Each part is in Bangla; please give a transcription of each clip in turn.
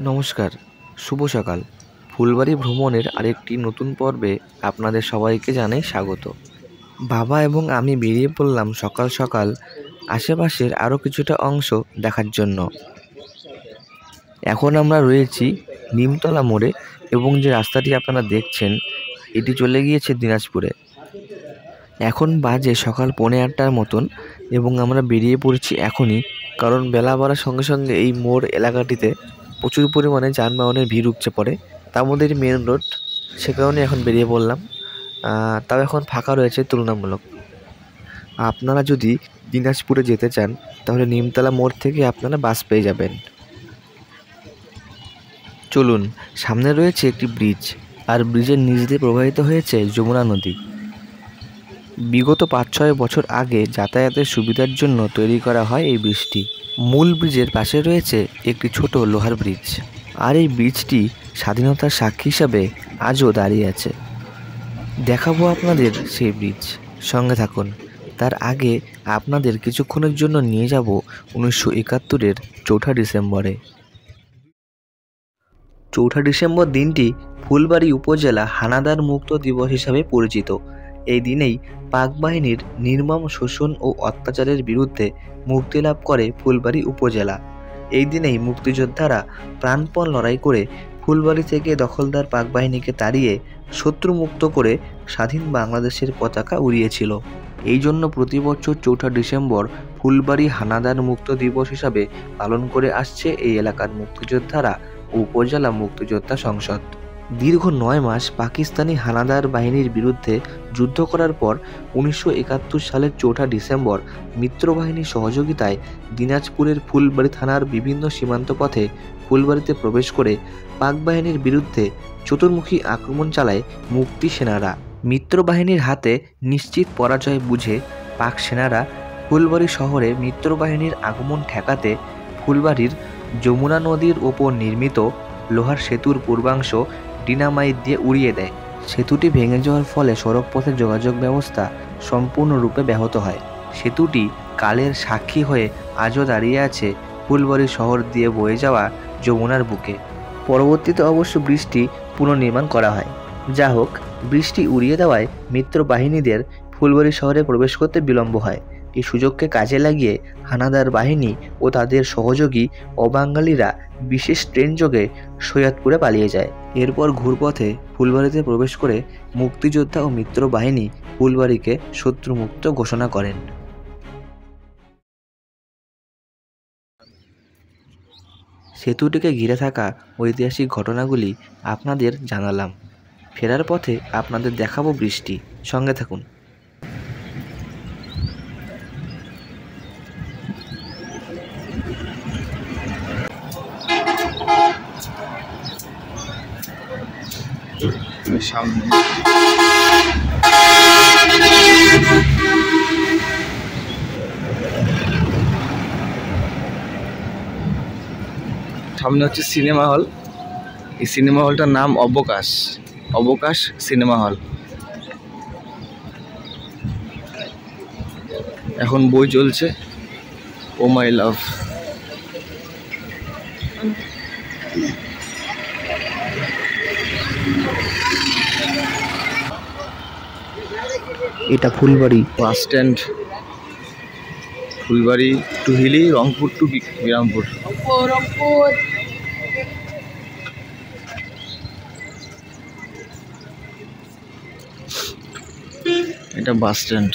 নমস্কার, শুভ সকাল। ফুলবাড়ি ভ্রমণের আরেকটি নতুন পর্বে আপনাদের সবাইকে জানাই স্বাগত। বাবা এবং আমি বেরিয়ে পড়লাম সকাল সকাল আশেপাশের আরও কিছুটা অংশ দেখার জন্য। এখন আমরা রয়েছি নিমতলা মোড়ে এবং যে রাস্তাটি আপনারা দেখছেন এটি চলে গিয়েছে দিনাজপুরে। এখন বাজে সকাল 8:45 মতন এবং আমরা বেরিয়ে পড়ছি এখনই, কারণ বেলা বাড়ার সঙ্গে সঙ্গে এই মোড় এলাকাটিতে প্রচুর পরিমাণে যানবাহনের ভিড় উপচে পড়ে। তার মধ্যে মেন রোড, সে কারণে এখন বেরিয়ে পড়লাম। তাও এখন ফাঁকা রয়েছে তুলনামূলক। আপনারা যদি দিনাজপুরে যেতে চান তাহলে নিমতলা মোড় থেকে আপনারা বাস পেয়ে যাবেন। চলুন, সামনে রয়েছে একটি ব্রিজ, আর ব্রিজের নিচ দিয়ে প্রবাহিত হয়েছে যমুনা নদী। বিগত 5-6 বছর আগে যাতায়াতের সুবিধার জন্য তৈরি করা হয় এই ব্রিজটি। মূল ব্রিজের পাশে রয়েছে একটি ছোট লোহার ব্রিজ, আর এই ব্রিজটি স্বাধীনতার সাক্ষী হিসাবে আজও দাঁড়িয়ে আছে। দেখাবো আপনাদের সেই ব্রিজ, সঙ্গে থাকুন। তার আগে আপনাদের কিছুক্ষণের জন্য নিয়ে যাব 1971-এর 4 ডিসেম্বরে। 4 ডিসেম্বর দিনটি ফুলবাড়ি উপজেলা হানাদার মুক্ত দিবস হিসাবে পরিচিত। এই দিনেই পাক বাহিনীর নির্মম শোষণ ও অত্যাচারের বিরুদ্ধে মুক্তি লাভ করে ফুলবাড়ি উপজেলা। এই দিনেই মুক্তিযোদ্ধারা প্রাণপণ লড়াই করে ফুলবাড়ি থেকে দখলদার পাক বাহিনীকে তাড়িয়ে শত্রুমুক্ত করে স্বাধীন বাংলাদেশের পতাকা উড়িয়েছিল। এই জন্য প্রতি বছর 4 ডিসেম্বর ফুলবাড়ি হানাদার মুক্ত দিবস হিসাবে পালন করে আসছে এই এলাকার মুক্তিযোদ্ধারা ও উপজেলা মুক্তিযোদ্ধা সংসদ। দীর্ঘ 9 মাস পাকিস্তানি হানাদার বাহিনীর বিরুদ্ধে যুদ্ধ করার পর 1971 সালের 4 ডিসেম্বর মিত্রবাহিনীর সহযোগিতায় দিনাজপুরের ফুলবাড়ি থানার বিভিন্ন সীমান্ত পথে ফুলবাড়িতে প্রবেশ করে পাক বাহিনীর বিরুদ্ধে চতুর্মুখী আক্রমণ চালায় মুক্তি সেনারা। মিত্রবাহিনীর হাতে নিশ্চিত পরাজয় বুঝে পাক সেনারা ফুলবাড়ি শহরে মিত্রবাহিনীর আগমন ঠেকাতে ফুলবাড়ির যমুনা নদীর ওপর নির্মিত লোহার সেতুর পূর্বাংশ ডিনামাইট দিয়ে উড়িয়ে দেয়। সেতুটি ভেঙে যাওয়ার ফলে সড়কপথের যোগাযোগ ব্যবস্থা সম্পূর্ণরূপে ব্যাহত হয়। সেতুটি কালের সাক্ষী হয়ে আজও দাঁড়িয়ে আছে ফুলবাড়ি শহর দিয়ে বয়ে যাওয়া যমুনার বুকে। পরবর্তীতে অবশ্য ব্রিজটি পুনর্নির্মাণ করা হয়। যা হোক, ব্রিজটি উড়িয়ে দেওয়ায় মিত্র বাহিনীদের ফুলবাড়ি শহরে প্রবেশ করতে বিলম্ব হয়। এই সুযোগকে কাজে লাগিয়ে হানাদার বাহিনী ও তাদের সহযোগী অবাঙালিরা বিশেষ ট্রেন যোগে সৈয়দপুরে পালিয়ে যায়। এরপর ঘুরপথে ফুলবাড়িতে প্রবেশ করে মুক্তিযোদ্ধা ও মিত্র বাহিনী ফুলবাড়িকে শত্রুমুক্ত ঘোষণা করেন। সেতুটিকে ঘিরে থাকা ঐতিহাসিক ঘটনাগুলি আপনাদের জানালাম। ফেরার পথে আপনাদের দেখাবো ব্রিজটি, সঙ্গে থাকুন। সামনে হচ্ছে সিনেমা হল। এই সিনেমা হলটার নাম অবকাশ সিনেমা হল। এখন বই চলছে ও মাই লাভ। এটা Phulbari bus stand, Phulbari to Hili, Rangpur to Birampur. এটা বাস স্ট্যান্ড।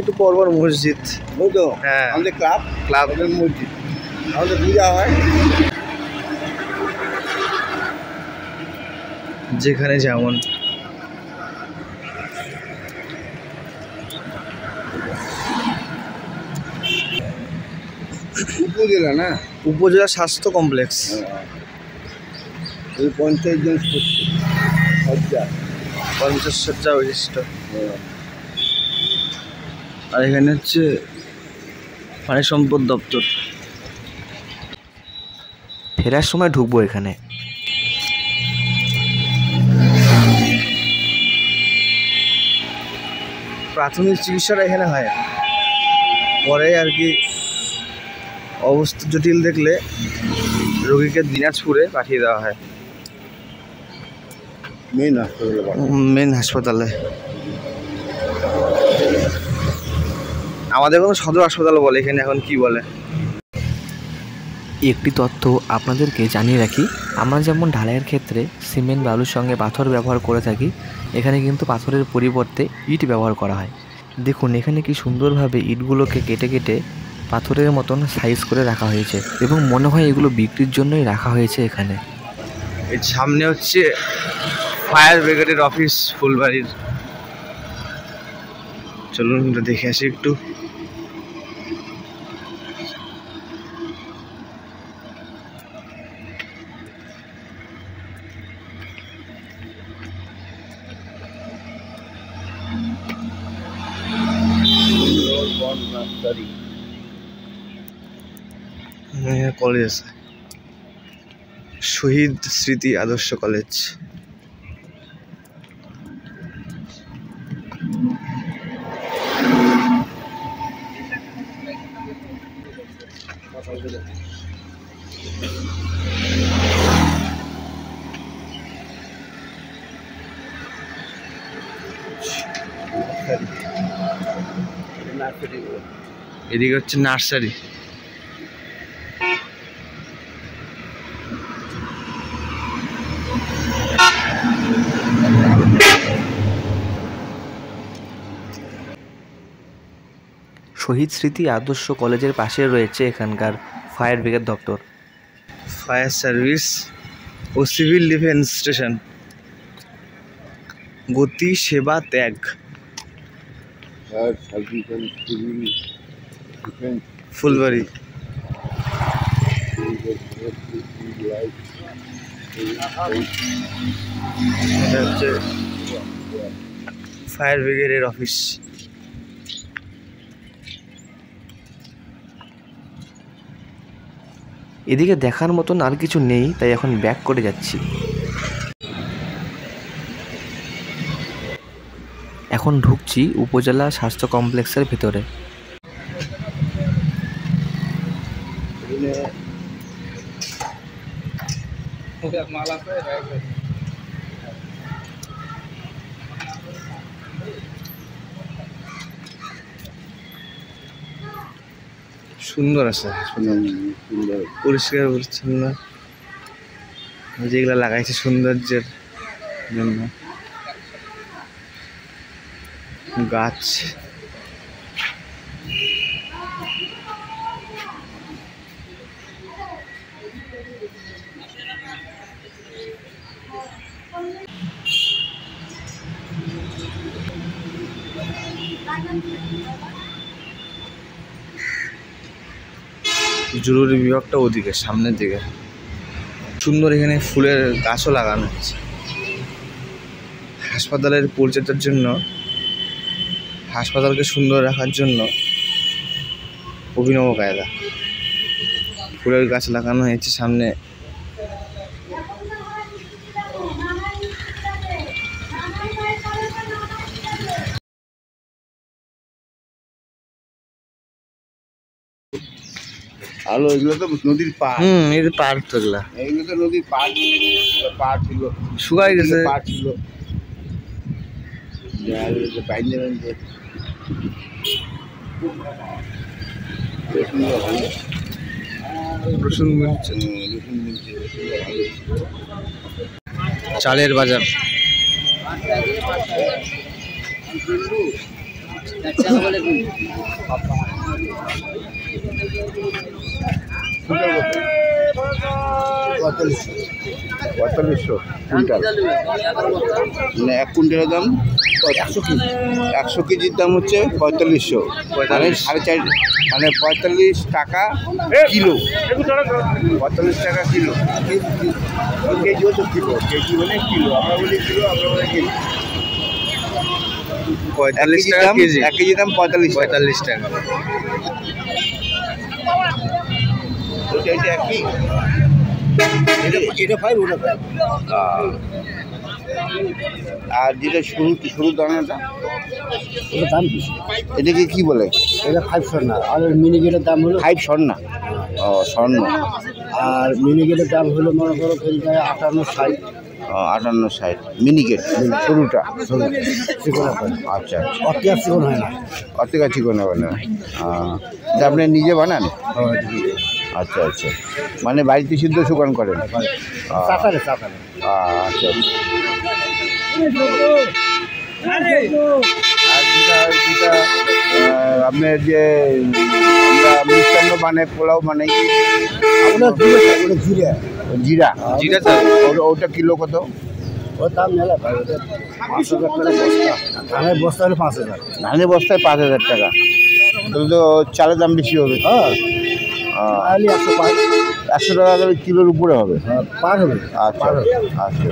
একটু পরপর মসজিদ, বুঝলো? হ্যাঁ, আমাদের ক্লাবের মসজিদ, আমাদের পূজা হয় যেখানে যেমন। উপজেলা না, উপজেলা স্বাস্থ্য কমপ্লেক্স। 50 জন শয্যা, 50 শয্যা বিশিষ্ট। আর এখানে হচ্ছে পানি সম্পদ দপ্তর। ফেরার সময় ঢুকবো এখানে। প্রাথমিক চিকিৎসাটা এখানে হয়, পরে আর কি অবস্থা জটিল দেখলে রোগীকে দিনাজপুরে পাঠিয়ে দেওয়া হয়, মেন হাসপাতালে। আমাদের কোনো সদর হাসপাতাল বলে, এখানে এখন কি বলে। একটি তথ্য আপনাদেরকে জানিয়ে রাখি, আমরা যেমন ঢালাইয়ের ক্ষেত্রে সিমেন্ট বালুর সঙ্গে পাথর ব্যবহার করে থাকি, এখানে কিন্তু পাথরের পরিবর্তে ইট ব্যবহার করা হয়। দেখুন এখানে কি সুন্দরভাবে ইটগুলোকে কেটে কেটে পাথরের মতন সাইজ করে রাখা হয়েছে এবং মনে হয় এগুলো বিক্রির জন্যই রাখা হয়েছে এখানে। এর সামনে হচ্ছে ফায়ার ব্রিগেডের অফিস ফুলবাড়ির। চলুন দেখে আসি একটু। কলেজ আছে, শহীদ স্মৃতি আদর্শ কলেজ। এদিকে হচ্ছে নার্সারি। শহীদ স্মৃতি আদর্শ কলেজের পাশে রয়েছে এখানকার ফায়ার ব্রিগেড দপ্তর, ফায়ার সার্ভিস ও সিভিল ডিফেন্স স্টেশন। গতি সেবা ত্যাগ ফুলবাড়ি। এটা হচ্ছে ফায়ার ব্রিগেডের অফিস। এদিকে দেখার মতন আর কিছু নেই, তাই এখন ব্যাক করে যাচ্ছি। এখন ঢুকছি উপজেলা স্বাস্থ্য কমপ্লেক্সের ভিতরে। সুন্দর আছে, পরিষ্কার পরিচ্ছন্ন, যেগুলো লাগাইছে সৌন্দর্যের জন্য। গাছ, জরুরি বিভাগটা ওদিকে সামনের দিকে। সুন্দর এখানে ফুলের গাছও লাগানো হয়েছে। হাসপাতালের পরিচর্যার জন্য, হাসপাতালকে সুন্দর রাখার জন্য অভিনব কায়দা ফুলের গাছ লাগানো হয়েছে সামনে। আলো এগুলো তো নদীর পাড়। এই যে পার্ক, তো এগুলো তো নদীর পাড় ছিল, শুকাই গেছে। পাড় ছিল চালের বাজার। পঁয়তাল্লিশশো কুইন্টাল, মানে 1 কুইন্টালের দাম 100 কেজির দাম হচ্ছে 4500, মানে 4.5, মানে 45 টাকা কিলো। 45 টাকা কিলো। কেজিও তো কিলো, কেজি মানে কিলো, আমরা বলি কিলো, আমরা বলি কেজি। 45 টাকা কেজি। 1 কেজি দাম 45 টাকা। এটা একই, এটা 5, ওটা 5। আর যেটা সরু সরু দানাটা ওটার দাম বেশি। এটাকে কি বলে? এটা 5 স্বর্ণ, আর মিনিকেটের দাম হলো 5 স্বর্ণ। ও স্বর্ণ। আর মিনিকেটের দাম হলো মনে করো 58-60। 58-60 মিনিকেট সরুটা। আচ্ছা অতি আর চিকন হয় না। অত কাছে কোনো হবে না। আপনি নিজে বানান? আচ্ছা আচ্ছা, মানে বাড়িতে সিদ্ধ শুকান করেন? চাকারে চাকারে। আচ্ছা। আর যেটা যেটা আপনার যে আমরা মিষ্টান্ন বানাই, পোলাও বানাই, ওটা জিরা জিরা জিরা চাল ওটা কিলো কত? ওর দাম মেলা ভাই, ওটা 5,000 টাকা বস্তা। ধানের বস্তা হলো 5,000। ধানের বস্তায় 5,000 টাকা, তাহলে তো চালের দাম বেশি হবে। হ্যাঁ, তাহলে 105 100 টাকা কিলোর উপরে হবে। পার হবে। আচ্ছা আচ্ছা।